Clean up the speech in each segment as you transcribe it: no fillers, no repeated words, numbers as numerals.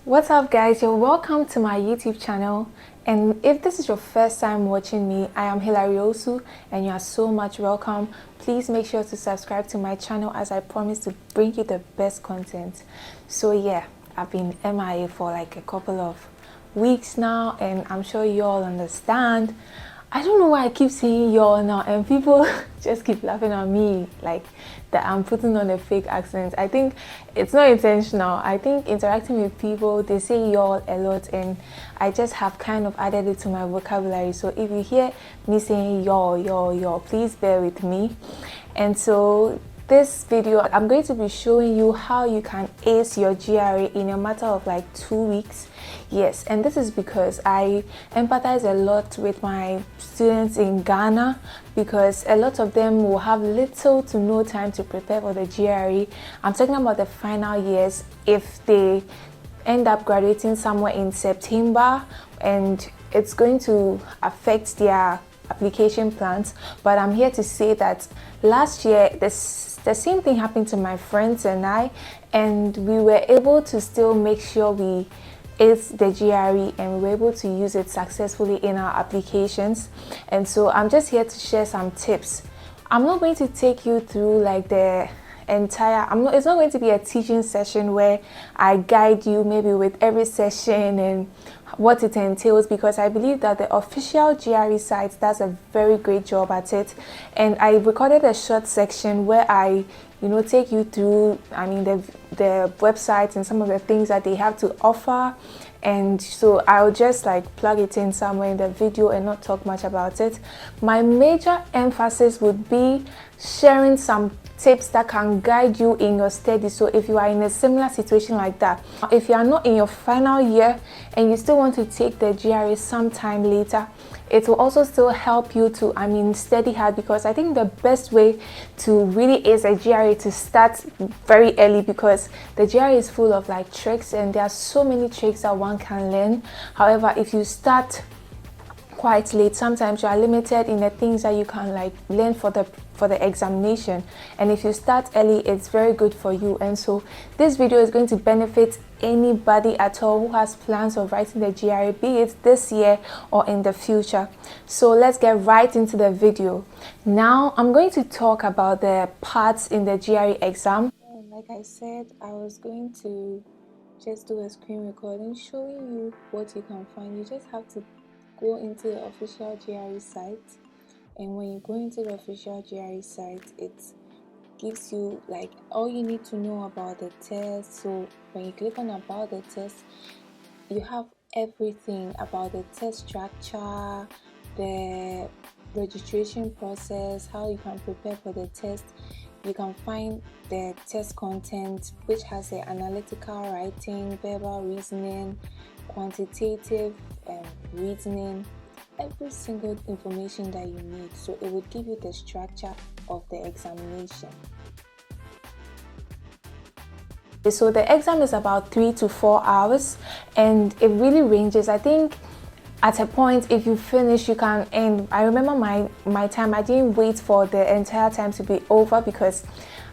What's up guys, you're welcome to my YouTube channel, and if this is your first time watching me, I am Hilary Osu and you are so much welcome. Please make sure to subscribe to my channel as I promise to bring you the best content. So yeah, I've been MIA for like a couple of weeks now and I'm sure you all understand. I don't know why I keep saying y'all now and people just keep laughing at me like that I'm putting on a fake accent. I think it's not intentional. I think interacting with people, they say y'all a lot and I just have kind of added it to my vocabulary. So if you hear me saying y'all, please bear with me. And so this video, I'm going to be showing you how you can ace your GRE in a matter of like 2 weeks. Yes, and this is because I empathize a lot with my students in Ghana because a lot of them will have little to no time to prepare for the GRE. I'm talking about the final years if they end up graduating somewhere in September, and it's going to affect their application plans. But I'm here to say that last year the same thing happened to my friends and I, and we were able to still make sure we aced the GRE and we were able to use it successfully in our applications. And so I'm just here to share some tips. I'm not going to take you through like the entire, it's not going to be a teaching session where I guide you maybe with every session and what it entails, because I believe that the official GRE site does a very great job at it. And I recorded a short section where I take you through the website and some of the things that they have to offer. And so I'll just like plug it in somewhere in the video and not talk much about it. My major emphasis would be sharing some tips that can guide you in your study. So if you are in a similar situation like that, if you are not in your final year and you still want to take the GRE sometime later, it will also still help you to study hard, because I think the best way to really ace a GRE to start very early, because the GRE is full of like tricks and there are so many tricks that one can learn. However, if you start quite late, sometimes you are limited in the things that you can like learn for the examination. And if you start early, it's very good for you. And so this video is going to benefit anybody at all who has plans of writing the GRE, be it this year or in the future. So let's get right into the video. Now I'm going to talk about the parts in the GRE exam. Like I said, I was going to just do a screen recording showing you what you can find. You just have to go into the official GRE site, and when you go into the official GRE site, it gives you like all you need to know about the test. So when you click on about the test, you have everything about the test structure, the registration process, how you can prepare for the test. You can find the test content, which has the analytical writing, verbal reasoning, quantitative reasoning, every single information that you need. So it would give you the structure of the examination. So the exam is about 3 to 4 hours and it really ranges. I think at a point, if you finish, you can end. I remember my time, I didn't wait for the entire time to be over because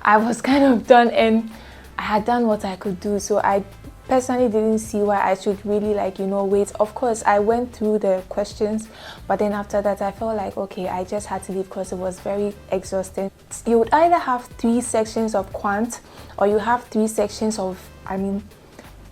I was kind of done and I had done what I could do. So I personally didn't see why I should really wait. Of course, I went through the questions, but then after that I felt like, okay, I just had to leave because it was very exhausting. You would either have 3 sections of quant or you have 3 sections of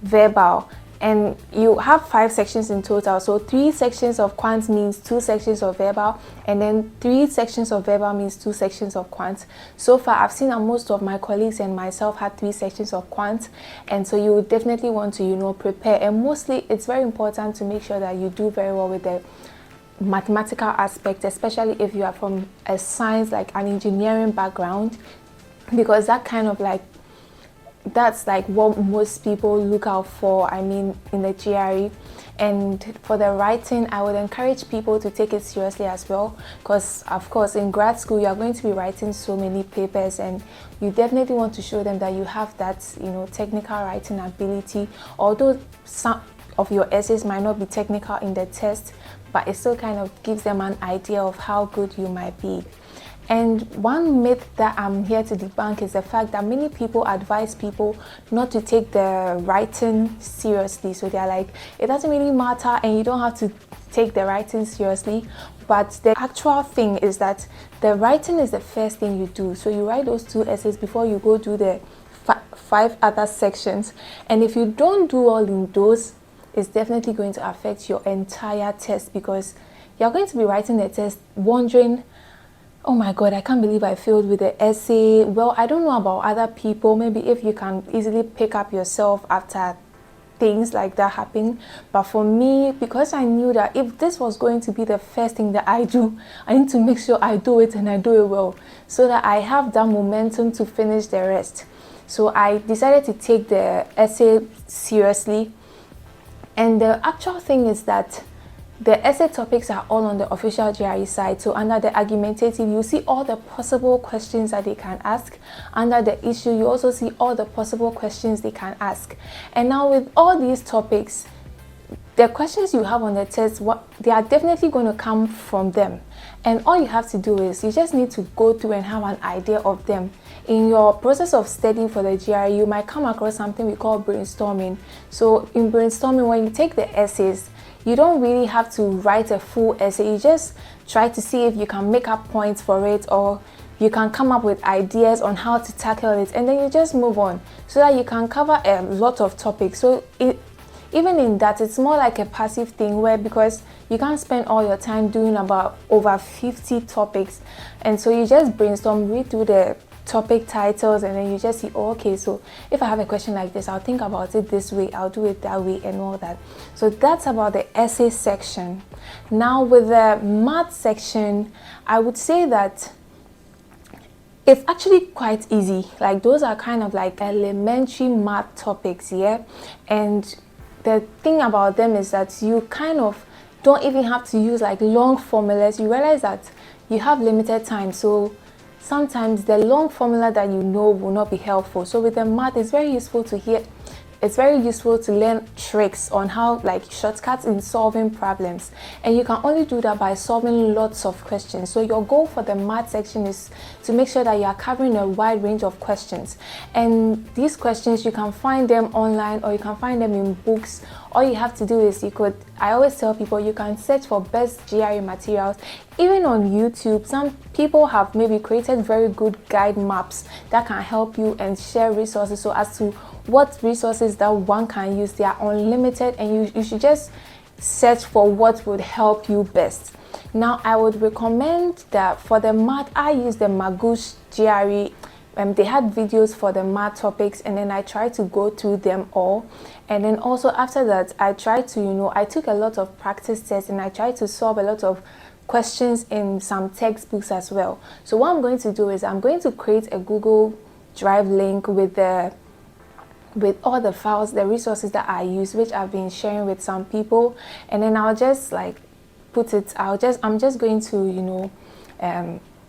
verbal, and you have 5 sections in total. So 3 sections of quant means 2 sections of verbal, and then 3 sections of verbal means 2 sections of quant. So far I've seen that most of my colleagues and myself had 3 sections of quant, and so you would definitely want to prepare. And mostly it's very important to make sure that you do very well with the mathematical aspect, especially if you are from a science, like an engineering background, because that's like what most people look out for in the GRE. And for the writing, I would encourage people to take it seriously as well, because of course in grad school you are going to be writing so many papers and you definitely want to show them that you have that technical writing ability. Although some of your essays might not be technical in the test, but it still kind of gives them an idea of how good you might be. And one myth that I'm here to debunk is the fact that many people advise people not to take the writing seriously. So they're like, it doesn't really matter and you don't have to take the writing seriously. But the actual thing is that the writing is the first thing you do. So you write those 2 essays before you go do the 5 other sections. And if you don't do all in those, it's definitely going to affect your entire test, because you're going to be writing the test wondering, oh my god, I can't believe I failed with the essay. Well, I don't know about other people, maybe if you can easily pick up yourself after things like that happen, but for me, because I knew that if this was going to be the first thing that I do, I need to make sure I do it and I do it well, so that I have that momentum to finish the rest. So I decided to take the essay seriously. And the actual thing is that the essay topics are all on the official GRE site. So under the argumentative, you see all the possible questions that they can ask. Under the issue, you also see all the possible questions they can ask. And now with all these topics, the questions you have on the test, they are definitely going to come from them. And all you have to do is you just need to go through and have an idea of them. In your process of studying for the GRE, you might come across something we call brainstorming. So in brainstorming, when you take the essays, you don't really have to write a full essay. You just try to see if you can make up points for it, or you can come up with ideas on how to tackle it, and then you just move on so that you can cover a lot of topics. So even in that, it's more like a passive thing, where because you can't spend all your time doing about over 50 topics, and so you just brainstorm, read through the topic titles, and then you just see, oh, okay, so if I have a question like this, I'll think about it this way, I'll do it that way, and all that. So that's about the essay section. Now with the math section, I would say that it's actually quite easy. Like, those are kind of like elementary math topics, yeah? And the thing about them is that you kind of don't even have to use like long formulas. You realize that you have limited time, so sometimes the long formula that you know will not be helpful. So with the math, it's very useful to learn tricks on how, like, shortcuts in solving problems, and you can only do that by solving lots of questions. So your goal for the math section is to make sure that you are covering a wide range of questions, and these questions, you can find them online or you can find them in books. All you have to do is I always tell people, you can search for best GRE materials. Even on YouTube, some people have maybe created very good guide maps that can help you and share resources. So as to what resources that one can use, they are unlimited, and you should just search for what would help you best. Now, I would recommend that for the math, I use the Magoosh GRE. They had videos for the math topics, and then I tried to go through them all. And then also after that, I tried to, I took a lot of practice tests, and I tried to solve a lot of questions in some textbooks as well. So what I'm going to do is I'm going to create a Google Drive link with all the files, the resources that I use, which I've been sharing with some people, and then I'll just like put it, I'm just going to,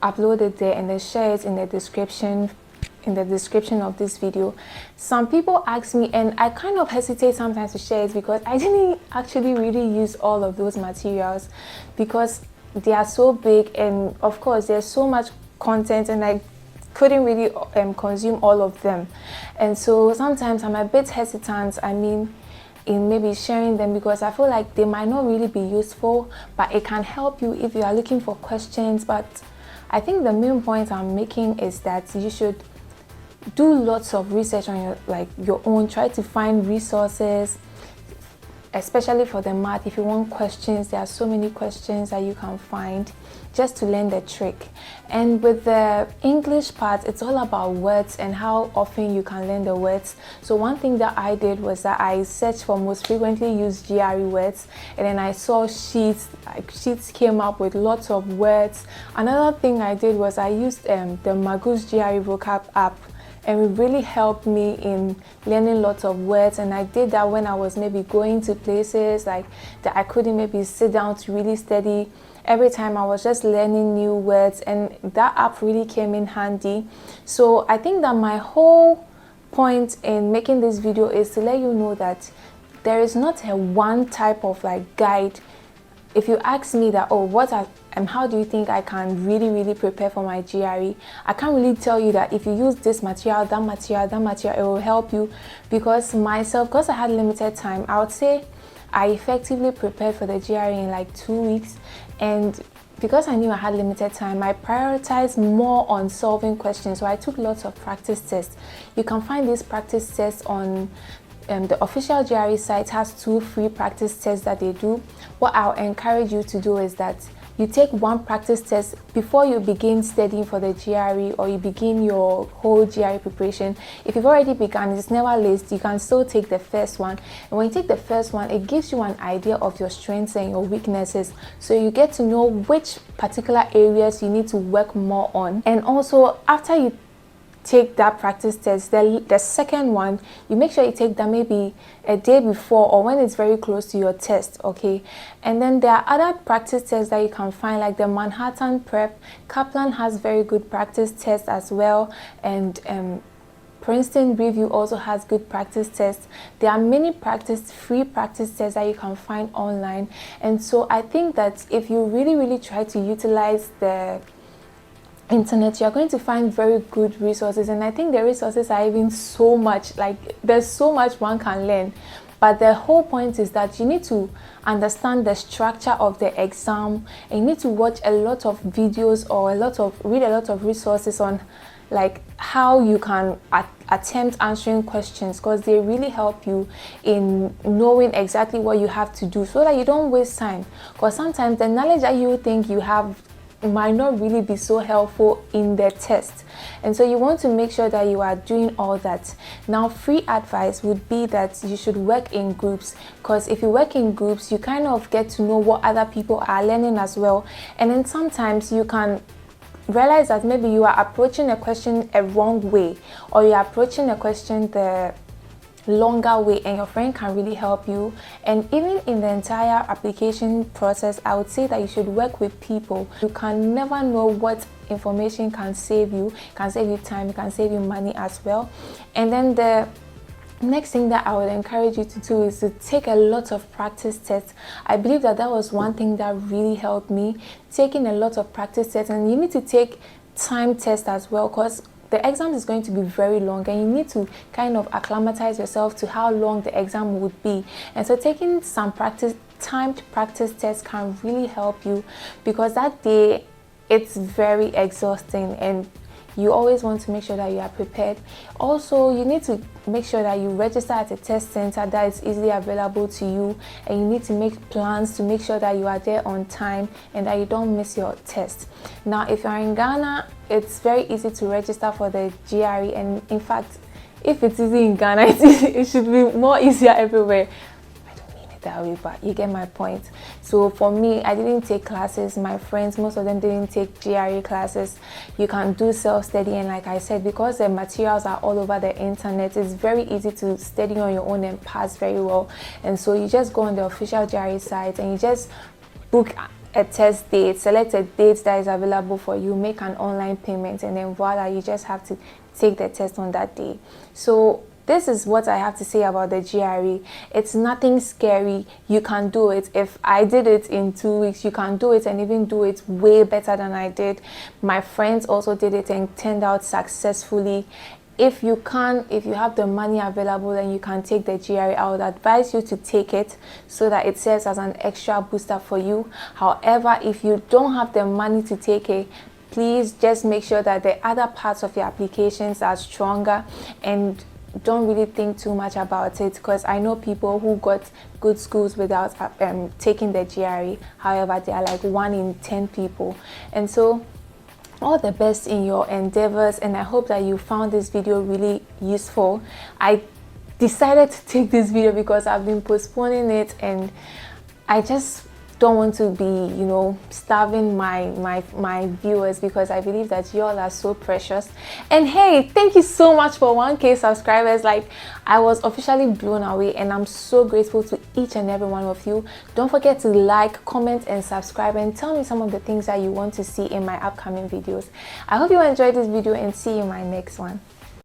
upload it there and then share it in the description of this video. Some people ask me, and I kind of hesitate sometimes to share it because I didn't actually really use all of those materials because they are so big, and of course there's so much content, and I couldn't really consume all of them. And so sometimes I'm a bit hesitant, in maybe sharing them, because I feel like they might not really be useful, but it can help you if you are looking for questions. But I think the main point I'm making is that you should do lots of research on your own. Try to find resources, especially for the math. If you want questions, there are so many questions that you can find just to learn the trick. And with the English part, it's all about words and how often you can learn the words. So one thing that I did was that I searched for most frequently used GRE words, and then I saw sheets came up with lots of words. Another thing I did was I used the Magoosh GRE vocab app, and it really helped me in learning lots of words. And I did that when I was maybe going to places like that I couldn't maybe sit down to really study. Every time I was just learning new words, and that app really came in handy. So I think that my whole point in making this video is to let you know that there is not a one type of guide. if you ask me that, oh, how do you think I can really prepare for my GRE, I can't really tell you that if you use this material, that material, it will help you, because I had limited time, I would say I effectively prepared for the GRE in like 2 weeks. And because I knew I had limited time, I prioritized more on solving questions. So I took lots of practice tests. You can find these practice tests on the official GRE site. Has 2 free practice tests that they do. What I'll encourage you to do is that you take 1 practice test before you begin studying for the GRE, or you begin your whole GRE preparation. If you've already begun, it's never late. You can still take the first one. And when you take the first one, it gives you an idea of your strengths and your weaknesses. So you get to know which particular areas you need to work more on. And also, after you take that practice test, the second one, you make sure you take that maybe a day before or when it's very close to your test, okay? And then there are other practice tests that you can find, like the Manhattan Prep. Kaplan has very good practice tests as well, and Princeton Review also has good practice tests. There are many free practice tests that you can find online. And so I think that if you really try to utilize the internet, you're going to find very good resources. And I think the resources are even so much, like there's so much one can learn. But the whole point is that you need to understand the structure of the exam, and you need to watch a lot of videos or read a lot of resources on like how you can attempt answering questions, because they really help you in knowing exactly what you have to do, so that you don't waste time. Because sometimes the knowledge that you think you have might not really be so helpful in the test, and so you want to make sure that you are doing all that. Now, free advice would be that you should work in groups, because if you work in groups, you kind of get to know what other people are learning as well. And then sometimes you can realize that maybe you are approaching a question a wrong way, or you're approaching a question the longer way, and your friend can really help you. And even in the entire application process, I would say that you should work with people. You can never know what information can save you. It can save you time, it can save you money as well. And then the next thing that I would encourage you to do is to take a lot of practice tests. I believe that was one thing that really helped me, taking a lot of practice tests. And you need to take time tests as well, because the exam is going to be very long, and you need to kind of acclimatize yourself to how long the exam would be. And so taking some timed practice tests can really help you, because that day it's very exhausting, and you always want to make sure that you are prepared. Also, you need to make sure that you register at a test center that is easily available to you, and you need to make plans to make sure that you are there on time and that you don't miss your test. Now, if you're in Ghana, it's very easy to register for the GRE, and in fact, if it's easy in Ghana, it should be more easier everywhere. That way, but you get my point. So for me, I didn't take classes. My friends, most of them didn't take GRE classes. You can do self-study, and like I said, because the materials are all over the internet, it's very easy to study on your own and pass very well. And so you just go on the official GRE site and you just book a test date, select a date that is available for you, make an online payment, and then voila, you just have to take the test on that day. So this is what I have to say about the GRE. It's nothing scary. You can do it. If I did it in 2 weeks, you can do it, and even do it way better than I did. My friends also did it and turned out successfully. If you have the money available and you can take the GRE, I would advise you to take it so that it serves as an extra booster for you. However, if you don't have the money to take it, please just make sure that the other parts of your applications are stronger, and don't really think too much about it, because I know people who got good schools without taking the GRE. However, they are like 1 in 10 people. And so all the best in your endeavors, and I hope that you found this video really useful. I decided to take this video because I've been postponing it, and I just don't want to be, starving my viewers, because I believe that you all are so precious. And hey, thank you so much for 1K subscribers. Like, I was officially blown away, and I'm so grateful to each and every one of you. Don't forget to like, comment, and subscribe, and tell me some of the things that you want to see in my upcoming videos. I hope you enjoyed this video, and see you in my next one.